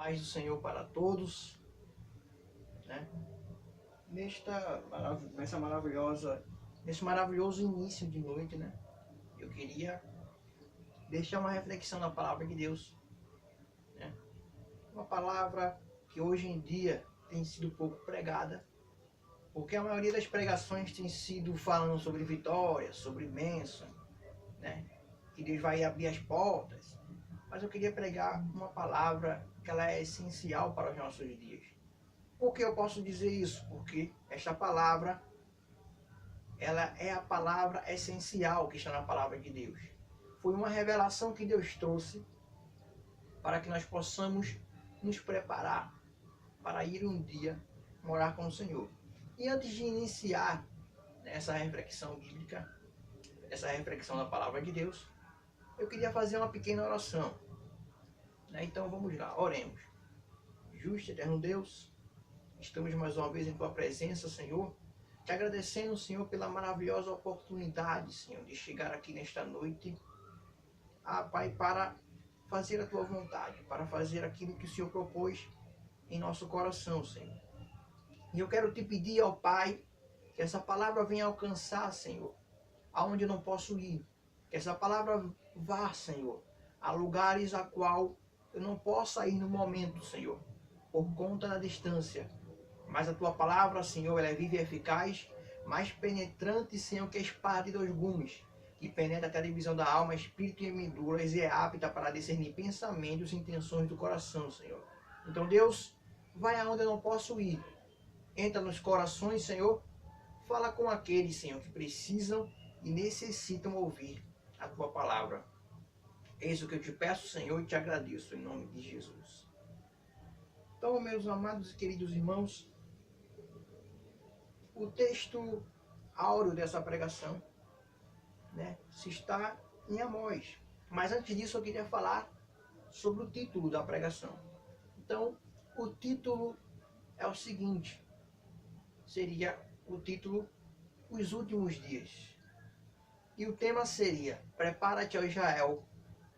Paz do Senhor para todos, né? Nesse maravilhoso início de noite, né? Eu queria deixar uma reflexão na palavra de Deus, né? Uma palavra que hoje em dia tem sido pouco pregada, porque a maioria das pregações tem sido falando sobre vitória, sobre bênção, né? Que Deus vai abrir as portas. Mas eu queria pregar uma palavra que ela é essencial para os nossos dias. Por que eu posso dizer isso? Porque esta palavra, ela é a palavra essencial que está na palavra de Deus. Foi uma revelação que Deus trouxe para que nós possamos nos preparar para ir um dia morar com o Senhor. E antes de iniciar essa reflexão bíblica, essa reflexão da palavra de Deus, eu queria fazer uma pequena oração. Então vamos lá, oremos. Justo e eterno Deus, estamos mais uma vez em Tua presença, Senhor, te agradecendo, Senhor, pela maravilhosa oportunidade, Senhor, de chegar aqui nesta noite, Pai, para fazer a Tua vontade, para fazer aquilo que o Senhor propôs em nosso coração, Senhor. E eu quero te pedir, ó Pai, que essa palavra venha alcançar, Senhor, aonde eu não posso ir. Que essa palavra vá, Senhor, a lugares a qual eu não possa ir no momento, Senhor, por conta da distância. Mas a Tua palavra, Senhor, ela é viva e eficaz, mais penetrante, Senhor, que a espada de dois gumes, que penetra até a divisão da alma, espírito e medulas, e é apta para discernir pensamentos e intenções do coração, Senhor. Então, Deus, vai aonde eu não posso ir. Entra nos corações, Senhor. Fala com aqueles, Senhor, que precisam e necessitam ouvir a Tua palavra. É isso que eu te peço, Senhor, e te agradeço, em nome de Jesus. Então, meus amados e queridos irmãos, o texto áureo dessa pregação, né, se está em Amós. Mas antes disso eu queria falar sobre o título da pregação. Então, o título é o seguinte, seria o título Os Últimos Dias. E o tema seria, prepara-te, ó Israel,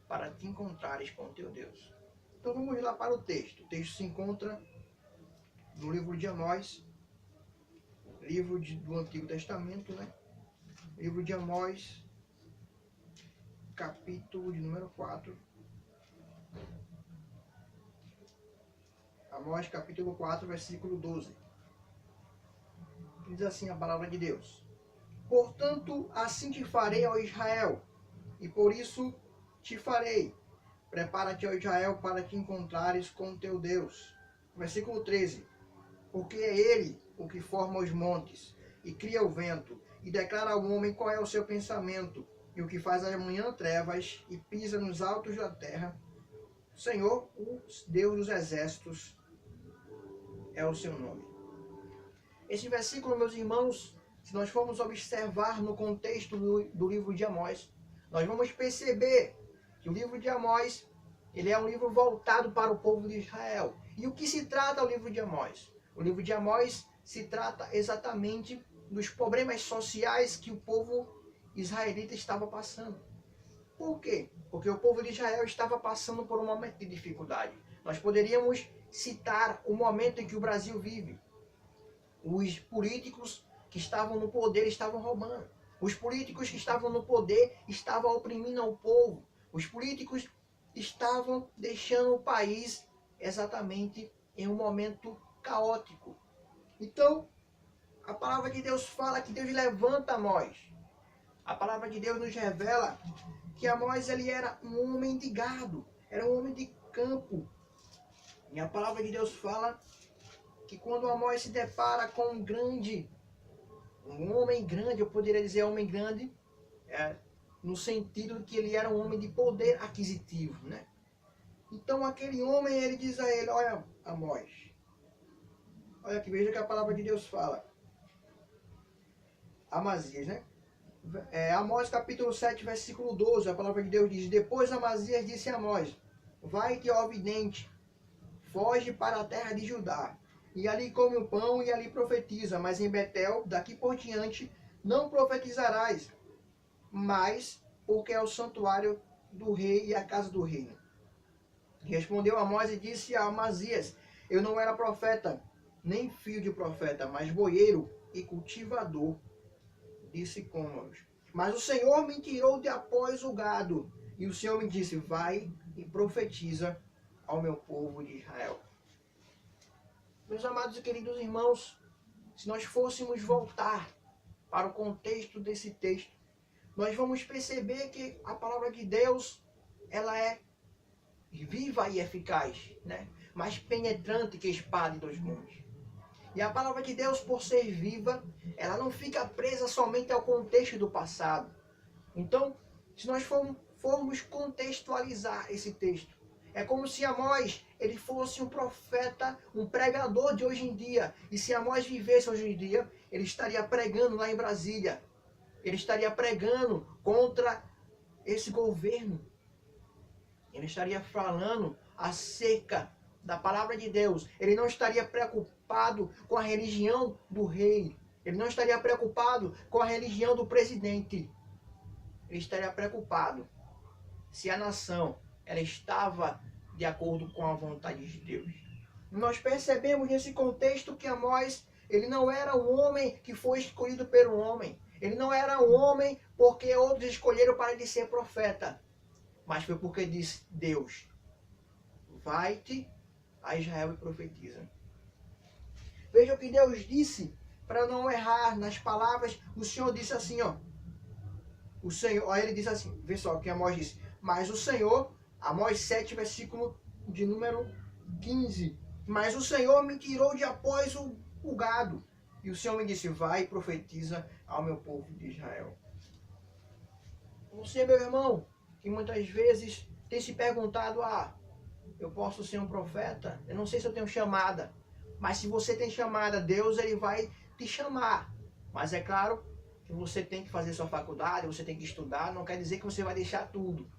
para te encontrares com teu Deus. Então vamos lá para o texto. O texto se encontra no livro de Amós, do Antigo Testamento, né? Livro de Amós, capítulo de número 4. Amós, capítulo 4, versículo 12. Diz assim a palavra de Deus. Portanto, assim te farei, ó Israel, e por isso te farei. Prepara-te, ó Israel, para te encontrares com teu Deus. Versículo 13. Porque é Ele o que forma os montes, e cria o vento, e declara ao homem qual é o seu pensamento, e o que faz a manhã trevas, e pisa nos altos da terra. O Senhor, o Deus dos exércitos, é o seu nome. Esse versículo, meus irmãos, se nós formos observar no contexto do livro de Amós, nós vamos perceber que o livro de Amós, ele é um livro voltado para o povo de Israel. E o que se trata o livro de Amós? O livro de Amós se trata exatamente dos problemas sociais que o povo israelita estava passando. Por quê? Porque o povo de Israel estava passando por um momento de dificuldade. Nós poderíamos citar o momento em que o Brasil vive. Os políticos que estavam no poder estavam roubando. Os políticos que estavam no poder estavam oprimindo o povo. Os políticos estavam deixando o país exatamente em um momento caótico. Então, a palavra de Deus fala que Deus levanta Amós. A palavra de Deus nos revela que Amós ele era um homem de gado, era um homem de campo. E a palavra de Deus fala que quando Amós se depara com um homem grande, eu poderia dizer homem grande, no sentido de que ele era um homem de poder aquisitivo, né? Então aquele homem, ele diz a ele, olha Amós, olha aqui, veja que a palavra de Deus fala. Amazias, né? Amós capítulo 7, versículo 12, a palavra de Deus diz, depois Amazias disse a Amós, vai-te, ó vidente, foge para a terra de Judá, e ali come o pão e ali profetiza, mas em Betel, daqui por diante, não profetizarás, mas porque é o santuário do rei e a casa do reino. Respondeu Amós e disse a Amazias: eu não era profeta, nem filho de profeta, mas boieiro e cultivador de sicômoros. Mas o Senhor me tirou de após o gado, e o Senhor me disse: vai e profetiza ao meu povo de Israel. Meus amados e queridos irmãos, se nós fôssemos voltar para o contexto desse texto, nós vamos perceber que a palavra de Deus, ela é viva e eficaz, né? Mais penetrante que espada de dois gumes. E a palavra de Deus, por ser viva, ela não fica presa somente ao contexto do passado. Então, se nós formos contextualizar esse texto, é como se Amós ele fosse um profeta, um pregador de hoje em dia. E se Amós vivesse hoje em dia, ele estaria pregando lá em Brasília. Ele estaria pregando contra esse governo. Ele estaria falando acerca da palavra de Deus. Ele não estaria preocupado com a religião do rei. Ele não estaria preocupado com a religião do presidente. Ele estaria preocupado se a nação ela estava de acordo com a vontade de Deus. Nós percebemos nesse contexto que Amós, ele não era um homem que foi escolhido pelo homem. Ele não era um homem porque outros escolheram para ele ser profeta. Mas foi porque disse Deus: vai-te a Israel e profetiza. Veja o que Deus disse, para não errar nas palavras. O Senhor disse assim, ó. O Senhor, aí ele diz assim, vê só o que Amós disse. Mas o Senhor, Amós 7, versículo de número 15. Mas o Senhor me tirou de após o gado. E o Senhor me disse: vai e profetiza ao meu povo de Israel. Você, meu irmão, que muitas vezes tem se perguntado: eu posso ser um profeta? Eu não sei se eu tenho chamada. Mas se você tem chamada, Deus ele vai te chamar. Mas é claro que você tem que fazer sua faculdade, você tem que estudar. Não quer dizer que você vai deixar tudo.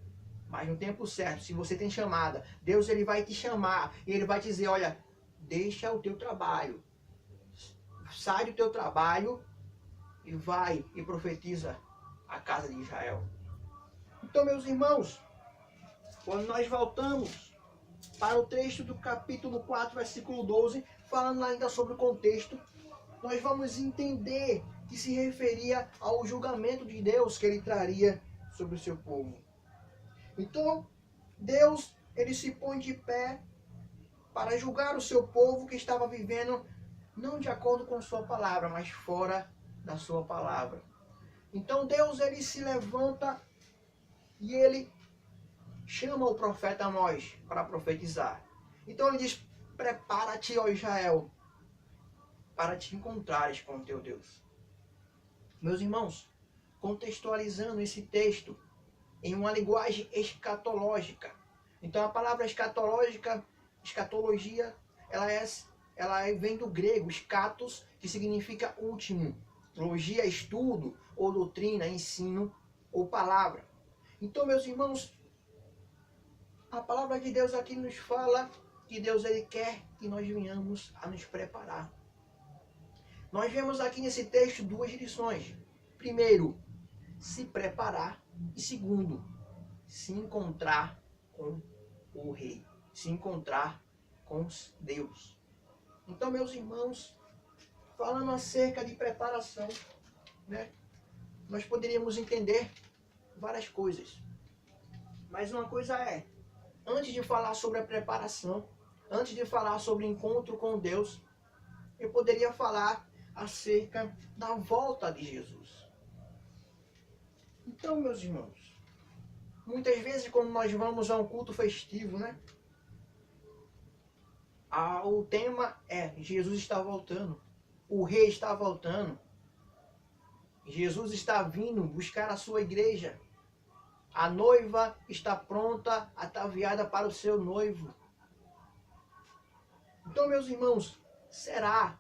Mas no tempo certo, se você tem chamada, Deus ele vai te chamar. E ele vai te dizer: olha, deixa o teu trabalho. Sai do teu trabalho e vai e profetiza a casa de Israel. Então, meus irmãos, quando nós voltamos para o texto do capítulo 4, versículo 12, falando ainda sobre o contexto, nós vamos entender que se referia ao julgamento de Deus que ele traria sobre o seu povo. Então, Deus, ele se põe de pé para julgar o seu povo que estava vivendo não de acordo com sua palavra, mas fora da sua palavra. Então Deus ele se levanta e ele chama o profeta Amós para profetizar. Então ele diz: prepara-te, ó Israel, para te encontrares com o teu Deus. Meus irmãos, contextualizando esse texto em uma linguagem escatológica. Então a palavra escatologia, ela vem do grego, scatos, que significa último. Logia, estudo, ou doutrina, ensino, ou palavra. Então, meus irmãos, a palavra de Deus aqui nos fala que Deus ele quer que nós venhamos a nos preparar. Nós vemos aqui nesse texto duas lições. Primeiro, se preparar. E segundo, se encontrar com o rei. Se encontrar com Deus. Então, meus irmãos, falando acerca de preparação, né, nós poderíamos entender várias coisas. Mas uma coisa é, antes de falar sobre a preparação, antes de falar sobre o encontro com Deus, eu poderia falar acerca da volta de Jesus. Então, meus irmãos, muitas vezes quando nós vamos a um culto festivo, né, o tema é: Jesus está voltando, o rei está voltando, Jesus está vindo buscar a sua igreja, a noiva está pronta, ataviada para o seu noivo. Então, meus irmãos, será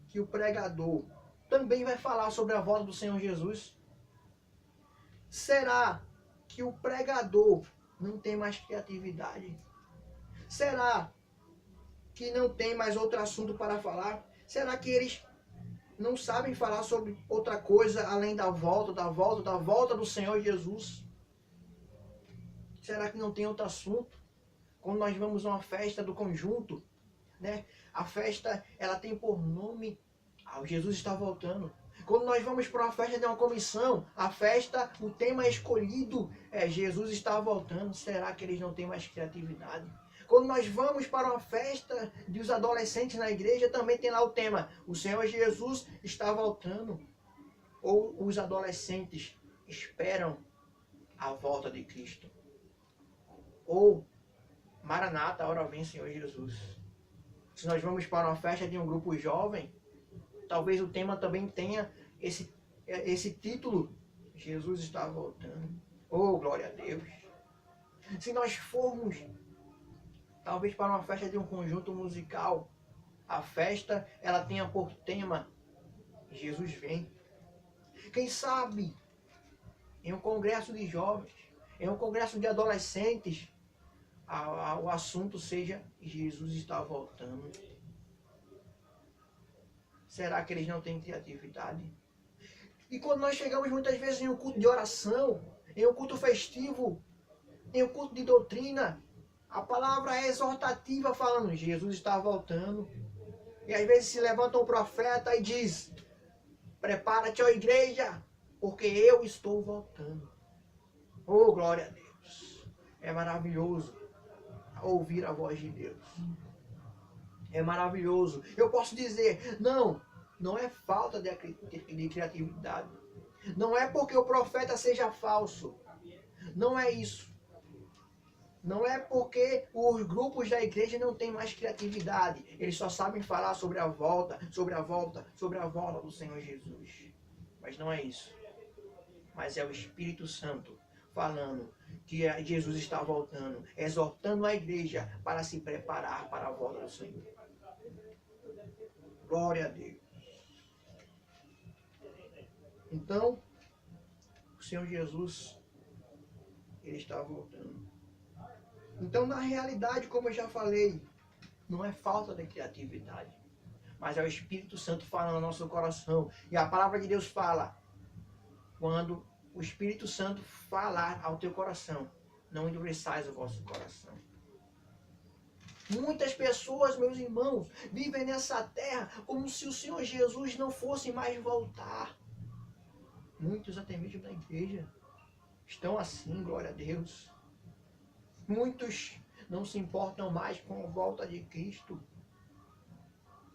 que o pregador também vai falar sobre a volta do Senhor Jesus? Será que o pregador não tem mais criatividade? Será que não tem mais outro assunto para falar? Será que eles não sabem falar sobre outra coisa além da volta do Senhor Jesus? Será que não tem outro assunto? Quando nós vamos a uma festa do conjunto, né? A festa, ela tem por nome, Jesus está voltando. Quando nós vamos para uma festa de uma comissão, a festa, o tema escolhido é Jesus está voltando. Será que eles não têm mais criatividade? Quando nós vamos para uma festa dos adolescentes na igreja, também tem lá o tema, o Senhor Jesus está voltando. Ou os adolescentes esperam a volta de Cristo. Ou, Maranata, ora vem Senhor Jesus. Se nós vamos para uma festa de um grupo jovem, talvez o tema também tenha esse título, Jesus está voltando. Oh, glória a Deus. Se nós formos, talvez para uma festa de um conjunto musical, a festa, ela tenha por tema, Jesus vem. Quem sabe, em um congresso de jovens, em um congresso de adolescentes, o assunto seja, Jesus está voltando. Será que eles não têm criatividade? E quando nós chegamos muitas vezes em um culto de oração, em um culto festivo, em um culto de doutrina, a palavra é exortativa falando, Jesus está voltando. E às vezes se levanta um profeta e diz, prepara-te, ó igreja, porque eu estou voltando. Oh, glória a Deus. É maravilhoso ouvir a voz de Deus. É maravilhoso. Eu posso dizer, não é falta de criatividade. Não é porque o profeta seja falso. Não é isso. Não é porque os grupos da igreja não têm mais criatividade. Eles só sabem falar sobre a volta, sobre a volta, sobre a volta do Senhor Jesus. Mas não é isso. Mas é o Espírito Santo falando que Jesus está voltando, exortando a igreja para se preparar para a volta do Senhor. Glória a Deus. Então, o Senhor Jesus, Ele está voltando. Então, na realidade, como eu já falei, não é falta de criatividade, mas é o Espírito Santo falando no nosso coração. E a palavra de Deus fala, quando o Espírito Santo falar ao teu coração, não endureçais o vosso coração. Muitas pessoas, meus irmãos, vivem nessa terra como se o Senhor Jesus não fosse mais voltar. Muitos até mesmo da igreja estão assim, glória a Deus. Muitos não se importam mais com a volta de Cristo.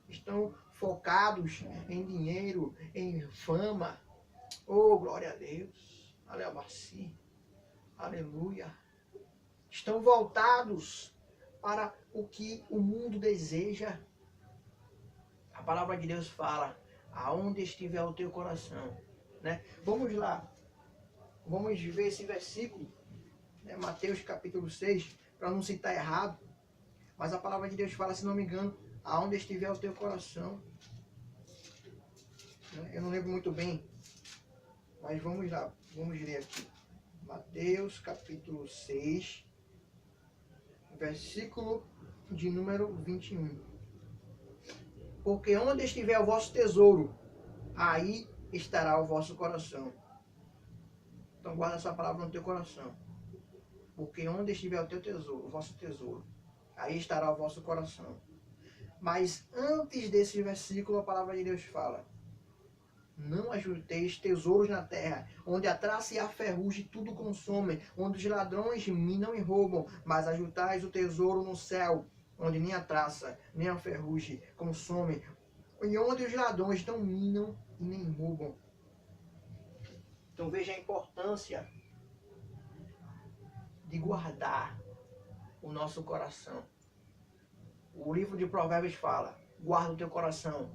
Estão focados em dinheiro, em fama. Oh, glória a Deus. Aleluia. Aleluia. Estão voltados para o que o mundo deseja. A palavra de Deus fala, aonde estiver o teu coração, né? Vamos lá. Vamos ver esse versículo, né? Mateus capítulo 6, para não citar errado. Mas a palavra de Deus fala, se não me engano, aonde estiver o teu coração. Eu não lembro muito bem, mas vamos lá, vamos ler aqui. Mateus capítulo 6, versículo de número 21. Porque onde estiver o vosso tesouro, aí estará o vosso coração. Então guarda essa palavra no teu coração. Porque onde estiver o teu tesouro, o vosso tesouro, aí estará o vosso coração. Mas antes desse versículo, a palavra de Deus fala, não ajunteis tesouros na terra, onde a traça e a ferrugem tudo consomem, onde os ladrões minam e roubam, mas ajuntais o tesouro no céu, onde nem a traça, nem a ferrugem consomem, e onde os ladrões não minam e nem roubam. Então veja a importância de guardar o nosso coração. O livro de Provérbios fala, guarda o teu coração,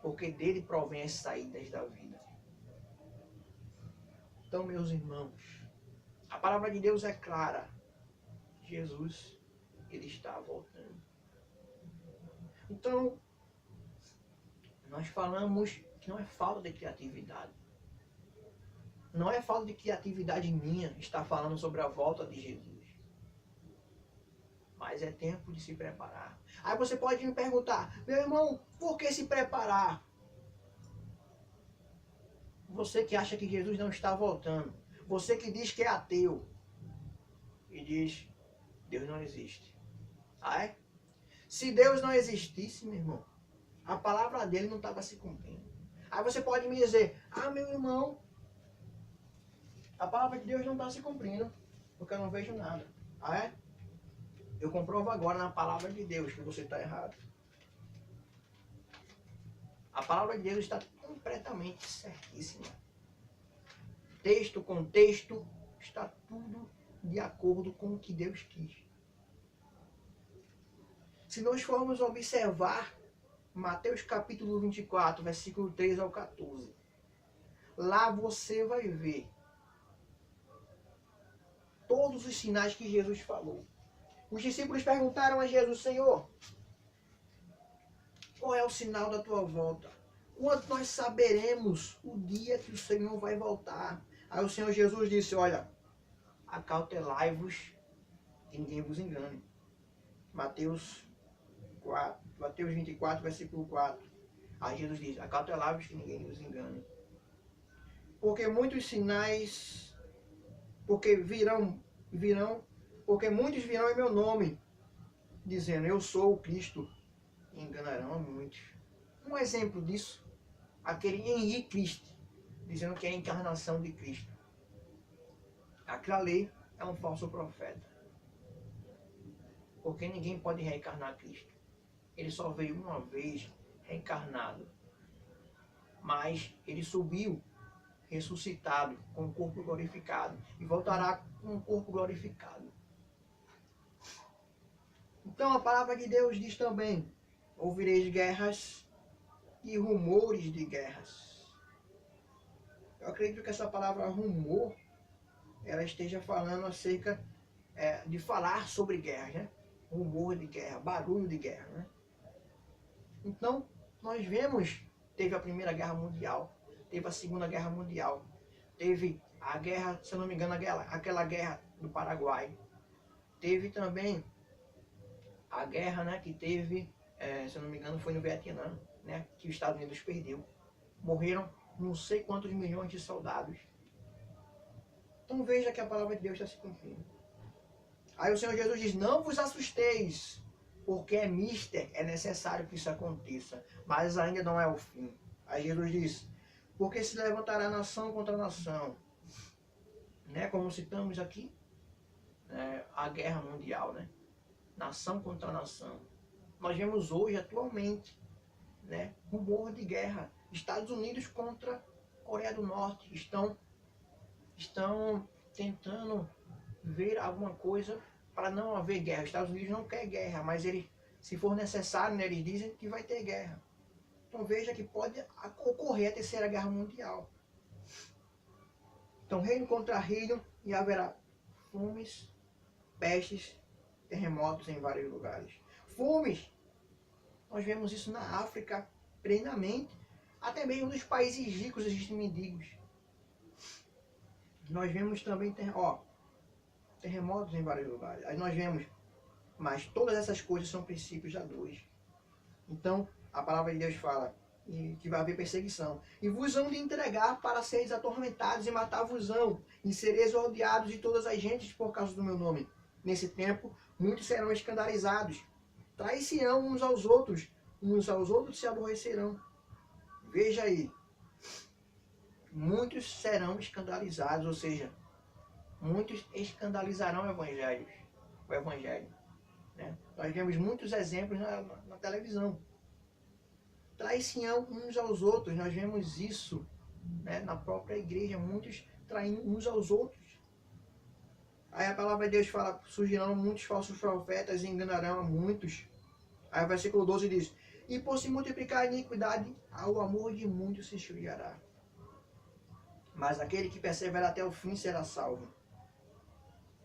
porque dele provém as saídas da vida. Então, meus irmãos, a palavra de Deus é clara. Jesus, Ele está voltando. Então, nós falamos que não é falta de criatividade. Não é falta de criatividade minha estar falando sobre a volta de Jesus. Mas é tempo de se preparar. Aí você pode me perguntar, meu irmão, por que se preparar? Você que acha que Jesus não está voltando. Você que diz que é ateu. E diz, Deus não existe. Ah, é? Se Deus não existisse, meu irmão, a palavra dele não estava se cumprindo. Aí você pode me dizer, ah, meu irmão, a palavra de Deus não está se cumprindo, porque eu não vejo nada. Ah, é? Eu comprovo agora na palavra de Deus que você está errado. A palavra de Deus está completamente certíssima. Texto com texto, está tudo de acordo com o que Deus quis. Se nós formos observar Mateus capítulo 24, versículo 3 ao 14, lá você vai ver todos os sinais que Jesus falou. Os discípulos perguntaram a Jesus, Senhor, qual é o sinal da tua volta? Quando nós saberemos o dia que o Senhor vai voltar? Aí o Senhor Jesus disse, olha, acautelai-vos que ninguém vos engane. Mateus 24, versículo 4. Aí Jesus diz, acautelai-vos que ninguém vos engane. Porque muitos sinais, porque muitos virão em meu nome, dizendo, eu sou o Cristo, e enganarão a muitos. Um exemplo disso, aquele Henri Cristo, dizendo que é a encarnação de Cristo. Aquilo ali é um falso profeta. Porque ninguém pode reencarnar Cristo. Ele só veio uma vez reencarnado. Mas ele subiu, ressuscitado, com o corpo glorificado. E voltará com o corpo glorificado. Então a palavra de Deus diz também, ouvireis guerras e rumores de guerras. Eu acredito que essa palavra rumor, ela esteja falando acerca de falar sobre guerra, né? Rumor de guerra, barulho de guerra, né? Então, nós vemos, teve a Primeira Guerra Mundial, teve a Segunda Guerra Mundial, teve a guerra, se eu não me engano, aquela guerra do Paraguai, teve também a guerra, né, que teve, se eu não me engano, foi no Vietnã, né, que os Estados Unidos perdeu. Morreram não sei quantos milhões de soldados. Então veja que a palavra de Deus está se cumprindo. Aí o Senhor Jesus diz, não vos assusteis, porque é mister, é necessário que isso aconteça, mas ainda não é o fim. Aí Jesus diz, porque se levantará nação contra nação, né, como citamos aqui, a guerra mundial, né, nação contra nação. Nós vemos hoje, atualmente, né, rumor de guerra, Estados Unidos contra Coreia do Norte, estão tentando ver alguma coisa para não haver guerra. Os Estados Unidos não quer guerra, mas se for necessário, né, eles dizem que vai ter guerra. Então veja que pode ocorrer a Terceira Guerra Mundial. Então reino contra reino e haverá fomes, pestes, terremotos em vários lugares. Fomes, nós vemos isso na África plenamente, até mesmo nos países ricos existem mendigos. Nós vemos também terremotos em vários lugares. Aí nós vemos, mas todas essas coisas são princípios da luz. Então, a palavra de Deus fala que vai haver perseguição. E vos hão de entregar para seres atormentados e matar-vos-ão, e sereis odiados de todas as gentes por causa do meu nome. Nesse tempo, muitos serão escandalizados, trair-se-ão uns aos outros se aborrecerão. Veja aí, muitos serão escandalizados, ou seja, muitos escandalizarão o Evangelho. Né? Nós vemos muitos exemplos na televisão. Trair-se-ão uns aos outros, nós vemos isso, né, na própria igreja, muitos traindo uns aos outros. Aí a palavra de Deus fala, surgirão muitos falsos profetas e enganarão a muitos. Aí o versículo 12 diz, e por se multiplicar a iniquidade, o amor de muitos se esfriará. Mas aquele que persevera até o fim será salvo.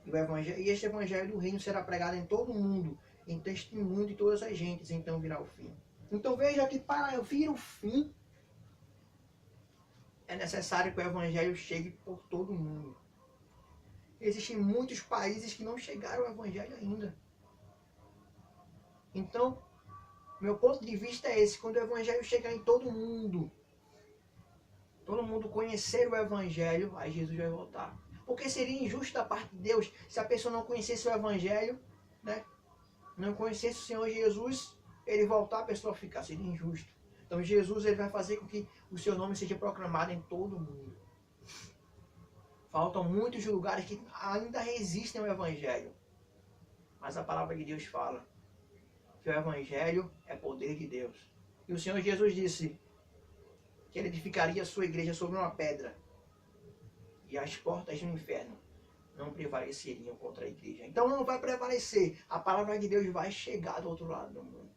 E este evangelho do reino será pregado em todo o mundo, em testemunho de todas as gentes, então virá o fim. Então veja que para vir o fim, é necessário que o evangelho chegue por todo o mundo. Existem muitos países que não chegaram ao evangelho ainda. Então, meu ponto de vista é esse, quando o evangelho chegar em todo mundo conhecer o evangelho, aí Jesus vai voltar. Porque seria injusto da parte de Deus se a pessoa não conhecesse o evangelho, né? não conhecesse o Senhor Jesus, ele voltar, a pessoa ficar, seria injusto. Então Jesus ele vai fazer com que o seu nome seja proclamado em todo o mundo. Faltam muitos lugares que ainda resistem ao Evangelho. Mas a palavra de Deus fala que o Evangelho é poder de Deus. E o Senhor Jesus disse que ele edificaria a sua igreja sobre uma pedra. E as portas do inferno não prevaleceriam contra a igreja. Então não vai prevalecer. A palavra de Deus vai chegar do outro lado do mundo.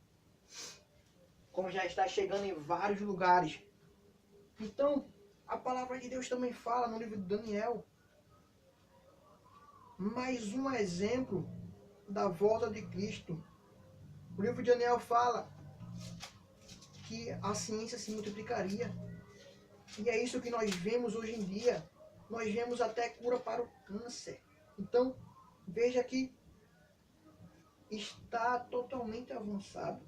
Como já está chegando em vários lugares. Então, a palavra de Deus também fala no livro de Daniel. Mais um exemplo da volta de Cristo. O livro de Daniel fala que a ciência se multiplicaria. E é isso que nós vemos hoje em dia. Nós vemos até cura para o câncer. Então, veja que está totalmente avançado.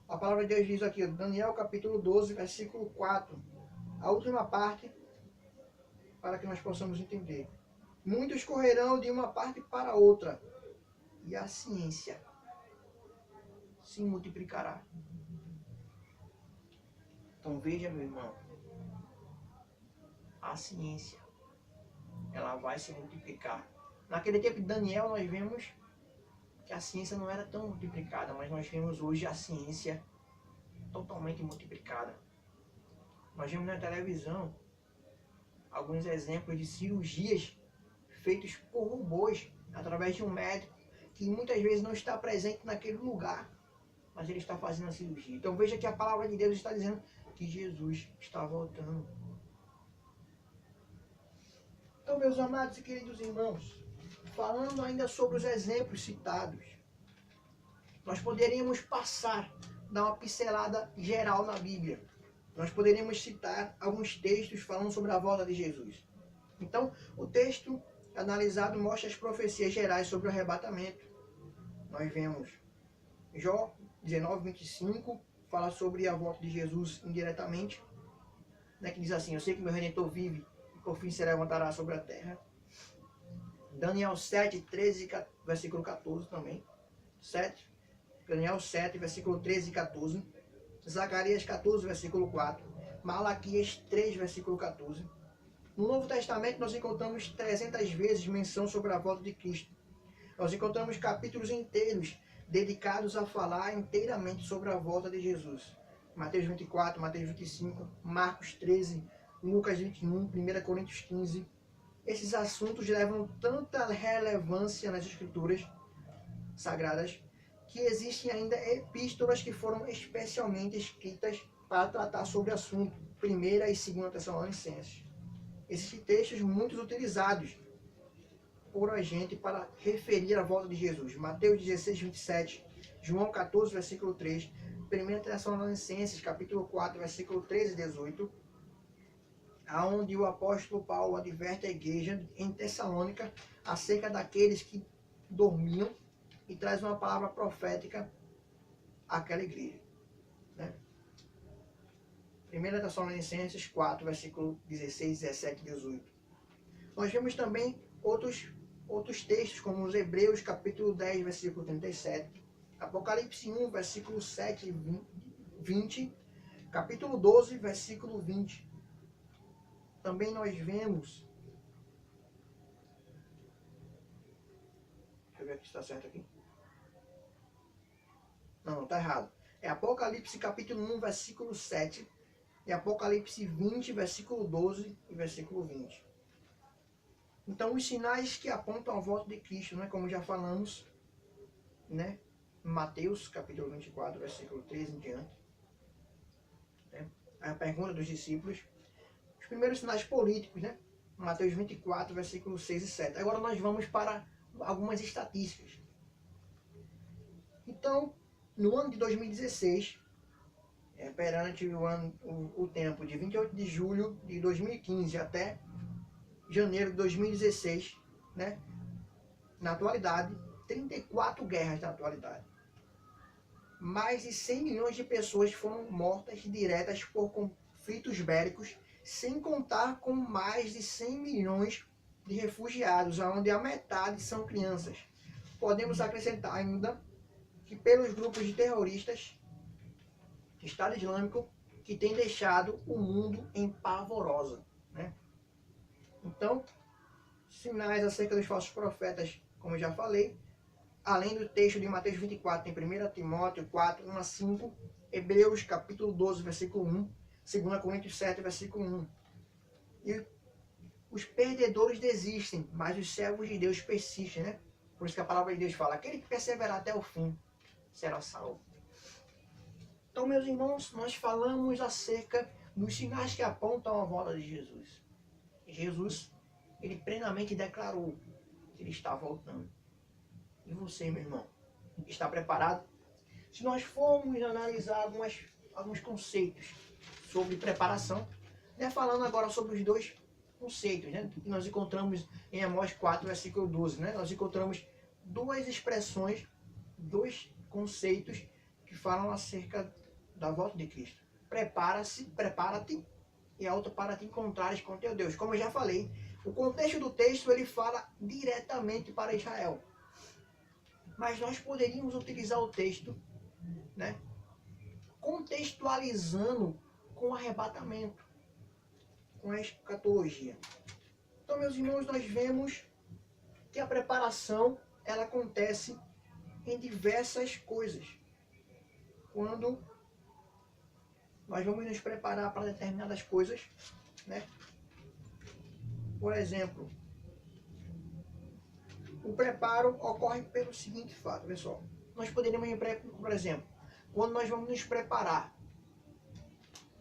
A palavra de Deus diz aqui, Daniel capítulo 12, versículo 4. A última parte, para que nós possamos entender. Muitos correrão de uma parte para outra, e a ciência se multiplicará. Então veja, meu irmão, a ciência, ela vai se multiplicar. Naquele tempo de Daniel, nós vemos que a ciência não era tão multiplicada, mas nós vemos hoje a ciência totalmente multiplicada. Nós vemos na televisão alguns exemplos de cirurgias feitas por robôs, através de um médico que muitas vezes não está presente naquele lugar, mas ele está fazendo a cirurgia. Então veja que a palavra de Deus está dizendo que Jesus está voltando. Então, meus amados e queridos irmãos, falando ainda sobre os exemplos citados, nós poderíamos dar uma pincelada geral na Bíblia. Nós poderíamos citar alguns textos falando sobre a volta de Jesus. Então, o texto analisado mostra as profecias gerais sobre o arrebatamento. Nós vemos Jó 19:25, fala sobre a volta de Jesus indiretamente, né, que diz assim, eu sei que meu Redentor vive, e por fim se levantará sobre a terra. Daniel 7, 13, versículo 14 também. Daniel 7, versículo 13 e 14. Zacarias 14, versículo 4. Malaquias 3, versículo 14. No Novo Testamento nós encontramos 300 vezes menção sobre a volta de Cristo. Nós encontramos capítulos inteiros dedicados a falar inteiramente sobre a volta de Jesus. Mateus 24, Mateus 25, Marcos 13, Lucas 21, 1 Coríntios 15. Esses assuntos levam tanta relevância nas Escrituras Sagradas que existem ainda epístolas que foram especialmente escritas para tratar sobre o assunto, 1ª e 2ª Tessalonicenses. Existem textos muito utilizados por a gente para referir a volta de Jesus. Mateus 16, 27, João 14, versículo 3, 1ª Tessalonicenses, capítulo 4, versículo 13 e 18, onde o apóstolo Paulo adverte a igreja em Tessalônica acerca daqueles que dormiam e traz uma palavra profética àquela igreja. Né? 1ª Tessalonicenses 4, versículo 16, 17 e 18. Nós vemos também outros textos, como os Hebreus, capítulo 10, versículo 37, Apocalipse 1, versículo 7 e 20, capítulo 12, versículo 20. Também nós vemos... Deixa eu ver se está certo aqui. Não, está errado. É Apocalipse capítulo 1, versículo 7 e Apocalipse 20, versículo 12 e versículo 20. Então, os sinais que apontam a volta de Cristo, né, como já falamos, né, Mateus capítulo 24, versículo 13 em diante. Né, a pergunta dos discípulos. Os primeiros sinais políticos, né, Mateus 24, versículo 6 e 7. Agora nós vamos para algumas estatísticas. Então, no ano de 2016, perante o tempo de 28 de julho de 2015 até janeiro de 2016, né? Na atualidade, 34 guerras na atualidade. Mais de 100 milhões de pessoas foram mortas diretas por conflitos bélicos, sem contar com mais de 100 milhões de refugiados, onde a metade são crianças. podemos acrescentar ainda que pelos grupos de terroristas, Estado Islâmico, que tem deixado o mundo em pavorosa, né? Então, sinais acerca dos falsos profetas, como eu já falei, além do texto de Mateus 24, tem 1 Timóteo 4, 1 a 5, Hebreus capítulo 12, versículo 1, 2 Coríntios 7, versículo 1. E os perdedores desistem, mas os servos de Deus persistem, né? Por isso que a palavra de Deus fala, aquele que perseverar até o fim será salvo. Então, meus irmãos, nós falamos acerca dos sinais que apontam a volta de Jesus. Jesus, ele plenamente declarou que ele está voltando. E você, meu irmão, está preparado? Se nós formos analisar alguns conceitos sobre preparação, né, falando agora sobre os dois conceitos, né, que nós encontramos em Amós 4, versículo 12, né, nós encontramos duas expressões, dois conceitos que falam acerca da volta de Cristo. Prepara-se, prepara-te, e a outra para te encontrares com teu Deus. Como eu já falei, o contexto do texto ele fala diretamente para Israel. Mas nós poderíamos utilizar o texto, né, contextualizando com o arrebatamento, com a escatologia. Então, meus irmãos, nós vemos que a preparação ela acontece em diversas coisas. Quando nós vamos nos preparar para determinadas coisas, né? Por exemplo, o preparo ocorre pelo seguinte fato, pessoal. Nós poderíamos, por exemplo, quando nós vamos nos preparar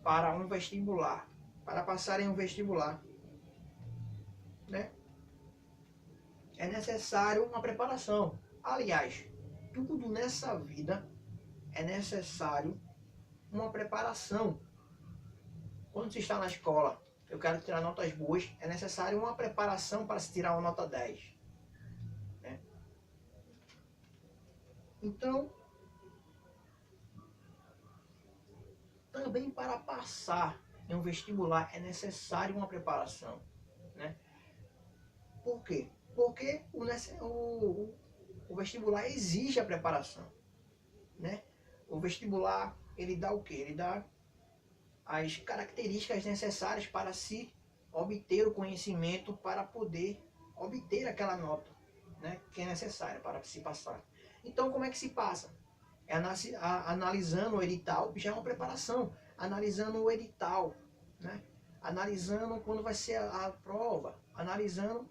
para um vestibular, para passar em um vestibular, né? É necessário uma preparação. Aliás, tudo nessa vida é necessário uma preparação. Quando se está na escola, eu quero tirar notas boas, é necessário uma preparação para se tirar uma nota 10. Né? Então, também para passar em um vestibular é necessário uma preparação. Né? Por quê? Porque o vestibular exige a preparação. Né? O vestibular, ele dá o quê? Ele dá as características necessárias para se obter o conhecimento para poder obter aquela nota, né, que é necessária para se passar. Então, como é que se passa? É analisando o edital, já é uma preparação, analisando o edital, né, analisando quando vai ser a prova, analisando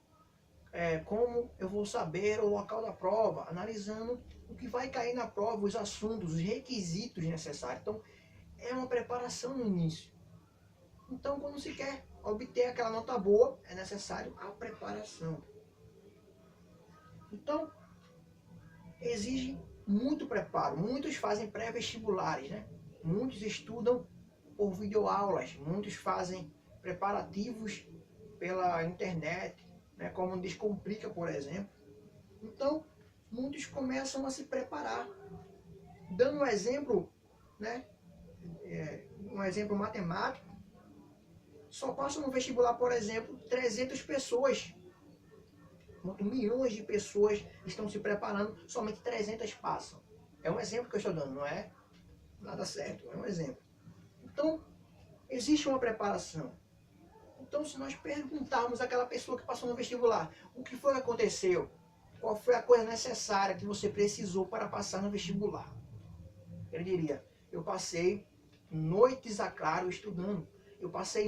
como eu vou saber o local da prova, analisando o que vai cair na prova, os assuntos, os requisitos necessários. Então, é uma preparação no início. Então, quando se quer obter aquela nota boa, é necessário a preparação. Então, exige muito preparo. Muitos fazem pré-vestibulares, né? Muitos estudam por videoaulas, muitos fazem preparativos pela internet, né? Como o Descomplica, por exemplo. Então, muitos começam a se preparar. Dando um exemplo, né? Um exemplo matemático, só passam no vestibular, por exemplo, 300 pessoas. Milhões de pessoas estão se preparando, somente 300 passam. É um exemplo que eu estou dando, não é nada certo, é um exemplo. Então, existe uma preparação. Então, se nós perguntarmos àquela pessoa que passou no vestibular, o que foi que aconteceu? Qual foi a coisa necessária que você precisou para passar no vestibular? Ele diria, eu passei noites a claro estudando. Eu passei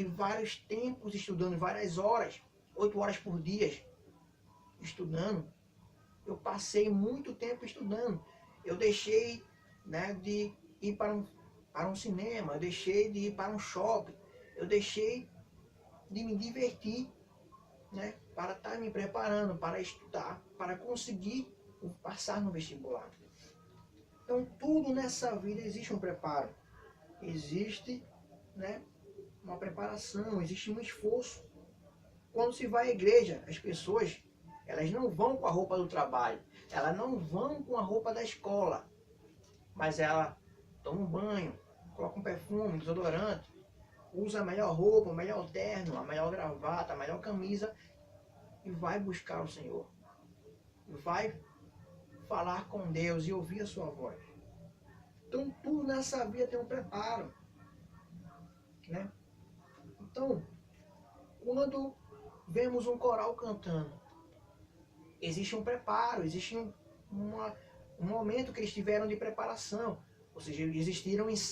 vários tempos estudando, várias horas, 8 horas por dia estudando. Eu passei muito tempo estudando. Eu deixei, né, de ir para um cinema, eu deixei de ir para um shopping, eu deixei de me divertir, né, para estar me preparando, para estudar, para conseguir passar no vestibular. Então, tudo nessa vida existe um preparo. Existe, né, uma preparação, existe um esforço. Quando se vai à igreja, as pessoas, elas não vão com a roupa do trabalho, elas não vão com a roupa da escola, mas ela toma um banho, coloca um perfume, um desodorante, usa a melhor roupa, o melhor terno, a melhor gravata, a melhor camisa e vai buscar o Senhor. vai falar com Deus e ouvir a sua voz. Então tudo nessa vida tem um preparo, né? Então, quando vemos um coral cantando, existe um preparo, existe um momento que eles tiveram de preparação, ou seja, existiram ensaios